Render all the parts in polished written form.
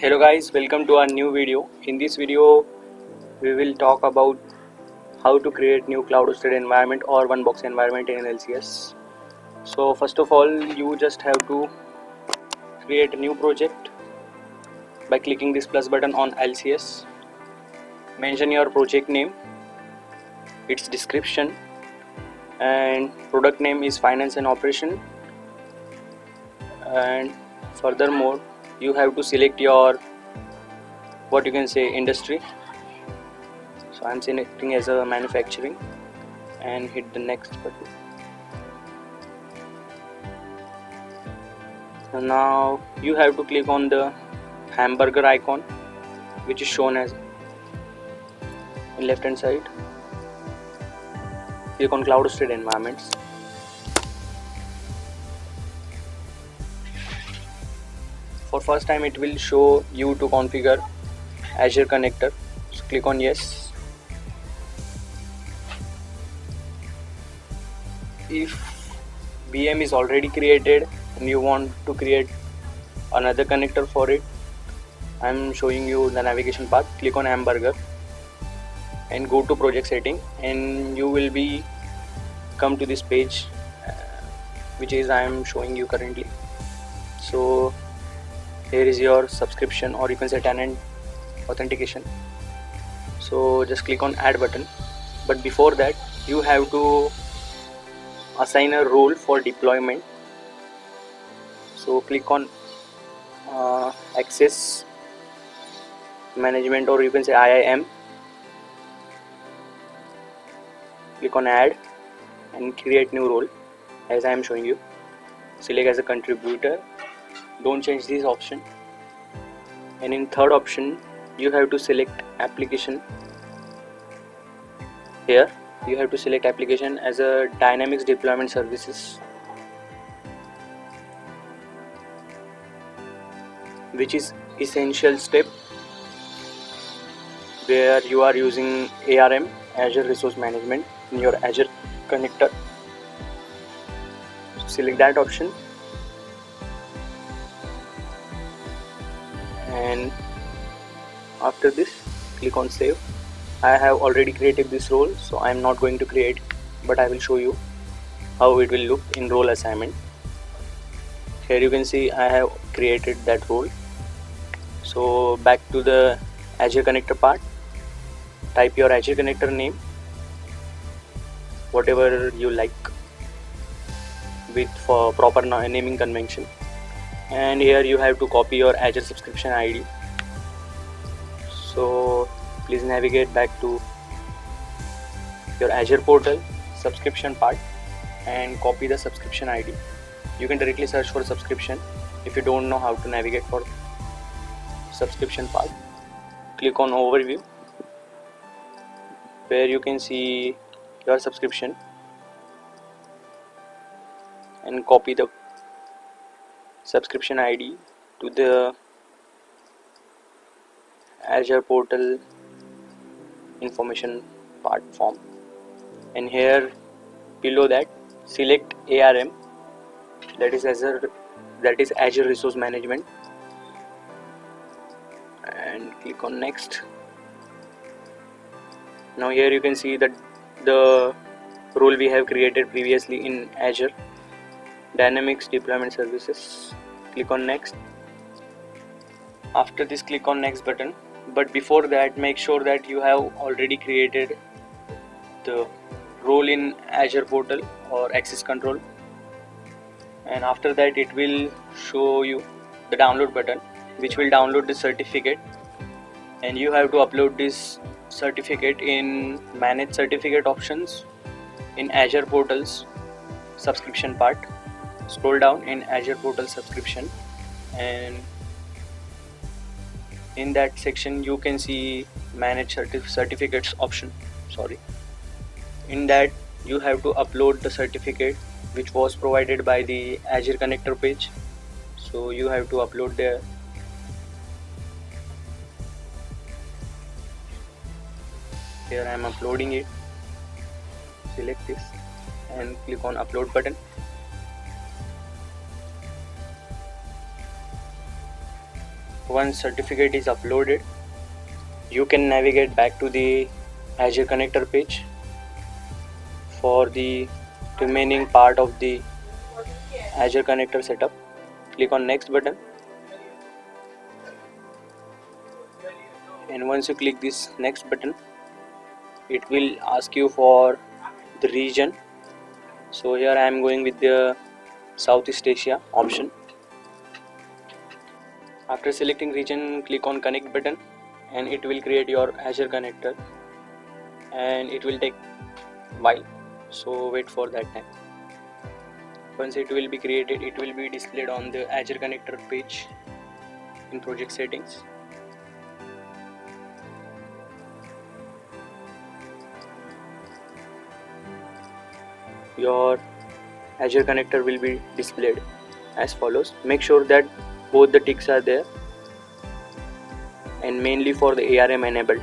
Hello guys, welcome to our new video. In this video we will talk about how to create new cloud hosted environment or one box environment in LCS. So first of all, you just have to create a new project by clicking this plus button on LCS. Mention your project name, its description, and product name is finance and operation. And furthermore, you have to select your industry. So I'm selecting as a manufacturing and hit the next button. So now you have to click on the hamburger icon, which is shown as in left hand side. Click on cloud hosted environments. For first time it will show you to configure Azure connector. So click on yes. If VM is already created and you want to create another connector for it, I'm showing you the navigation path. Click on hamburger and go to project setting, and you will be come to this page which is I am showing you currently. So here is your subscription, or you can say tenant authentication. So just click on add button, but before that you have to assign a role for deployment. So click on access management, or you can say IIM. Click on add and create new role as I am showing you. Select as a contributor, don't change this option, and in third option you have to select application. Here you have to select application as a Dynamics deployment services, which is essential step where you are using ARM, Azure Resource Management, in your Azure connector. So select that option and after this click on save. I have already created this role, so I am not going to create, but I will show you how it will look in role assignment. Here you can see I have created that role. So back to the Azure connector part, type your Azure connector name, whatever you like, with for proper naming convention, and here you have to copy your Azure subscription ID. So please navigate back to your Azure portal subscription part and copy the subscription ID. You can directly search for subscription if you don't know how to navigate for subscription part. Click on overview where you can see your subscription and copy the subscription ID to the Azure portal information part form, and here below that select ARM, that is Azure Resource Management, and click on next. Now here you can see that the role we have created previously in Azure Dynamics deployment services. Click on next. After this click on next button, but before that make sure that you have already created the role in Azure portal or access control, and after that it will show you the download button, which will download the certificate, and you have to upload this certificate in manage certificate options in Azure portals subscription part. Scroll down in Azure portal subscription, and in that section you can see manage certificates option. In that you have to upload the certificate which was provided by the Azure connector page, so you have to upload there. Here I am uploading it. Select this and click on upload button. Once certificate is uploaded, you can navigate back to the Azure Connector page. For the remaining part of the Azure Connector setup, click on next button, and once you click this next button, it will ask you for the region. So here I am going with the Southeast Asia option. After selecting region, click on connect button and it will create your Azure connector, and it will take while, so wait for that time. Once it will be created, it will be displayed on the Azure connector page in project settings. Your Azure connector will be displayed as follows. Make sure that both the ticks are there, and mainly for the ARM enabled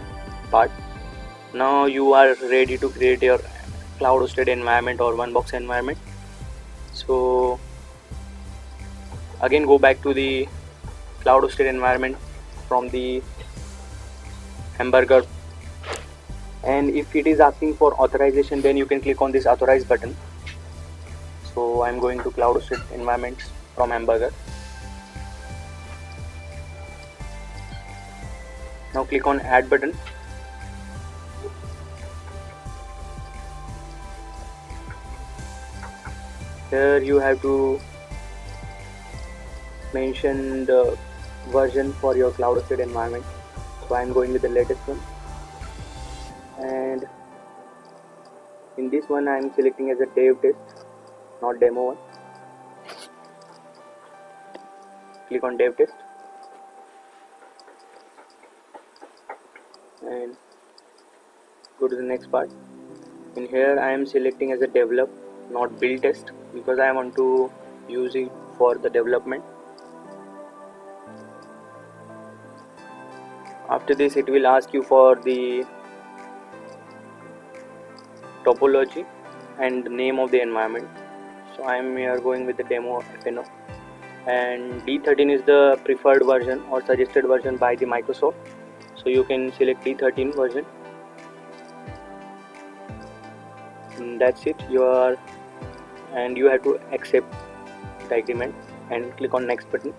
part. Now you are ready to create your cloud hosted environment or one box environment. So again, go back to the cloud hosted environment from the hamburger, and if it is asking for authorization, then you can click on this authorize button. So I'm going to cloud hosted environments from hamburger. Now click on add button. Here you have to mention the version for your cloud hosted environment. So I'm going with the latest one, and in this one I'm selecting as a dev test, not demo one. Click on dev test and go to the next part. In here I am selecting as a develop, not build test, because I want to use it for the development. After this, it will ask you for the topology and the name of the environment. So I am here going with the demo FNO, and D13 is the preferred version or suggested version by the Microsoft, so you can select D13 version. And that's it. You have to accept the agreement and click on next button.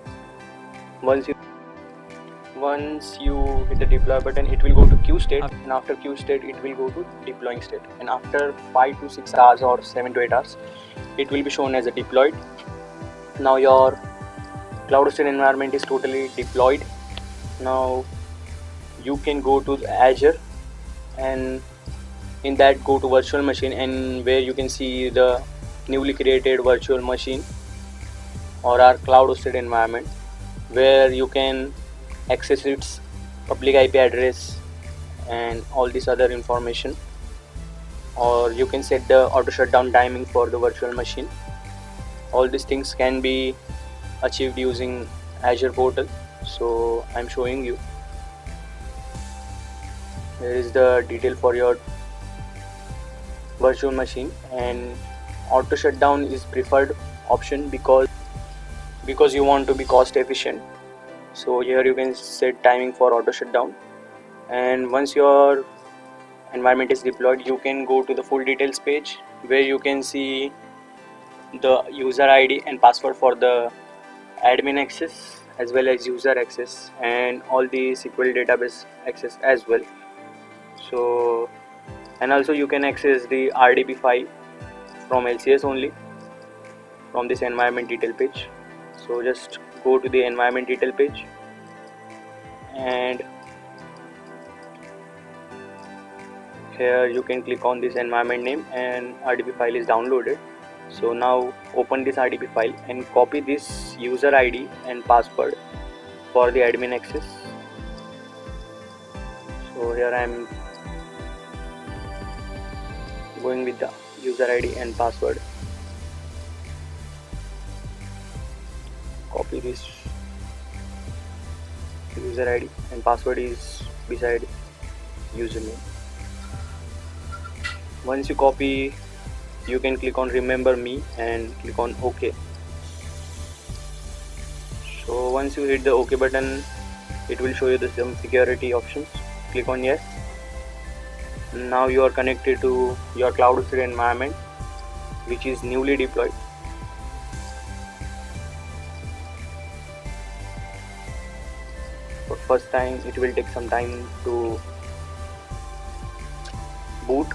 Once you hit the deploy button, it will go to queue state, and after queue state it will go to deploying state, and after 5 to 6 hours or 7 to 8 hours it will be shown as a deployed. Now your cloud hosted environment is totally deployed. Now you can go to Azure, and in that go to virtual machine, and where you can see the newly created virtual machine or our cloud hosted environment, where you can access its public IP address and all this other information, or you can set the auto shutdown timing for the virtual machine. All these things can be achieved using Azure portal, so I'm showing you. Here is the detail for your virtual machine, and auto shutdown is preferred option because you want to be cost efficient. So here you can set timing for auto shutdown, and once your environment is deployed, you can go to the full details page where you can see the user ID and password for the admin access as well as user access, and all the SQL database access as well. So, and also you can access the RDB file from LCS only from this environment detail page. So just go to the environment detail page, and here you can click on this environment name, and RDB file is downloaded. So now open this RDB file and copy this user ID and password for the admin access. So here I am going with the user ID and password. Copy this user ID and password is beside username. Once you copy, you can click on remember me and click on OK. So once you hit the OK button, it will show you some security options. Click on yes. Now you are connected to your Cloud3 environment, which is newly deployed. For first time it will take some time to boot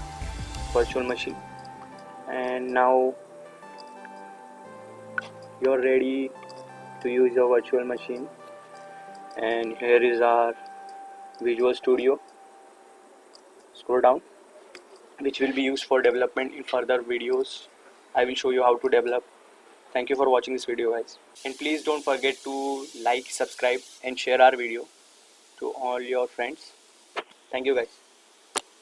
virtual machine, and now you're ready to use your virtual machine. And here is our Visual Studio. Scroll down, which will be used for development in further videos. I will show you how to develop. Thank you for watching this video, guys, and please don't forget to like, subscribe and share our video to all your friends. Thank you, guys.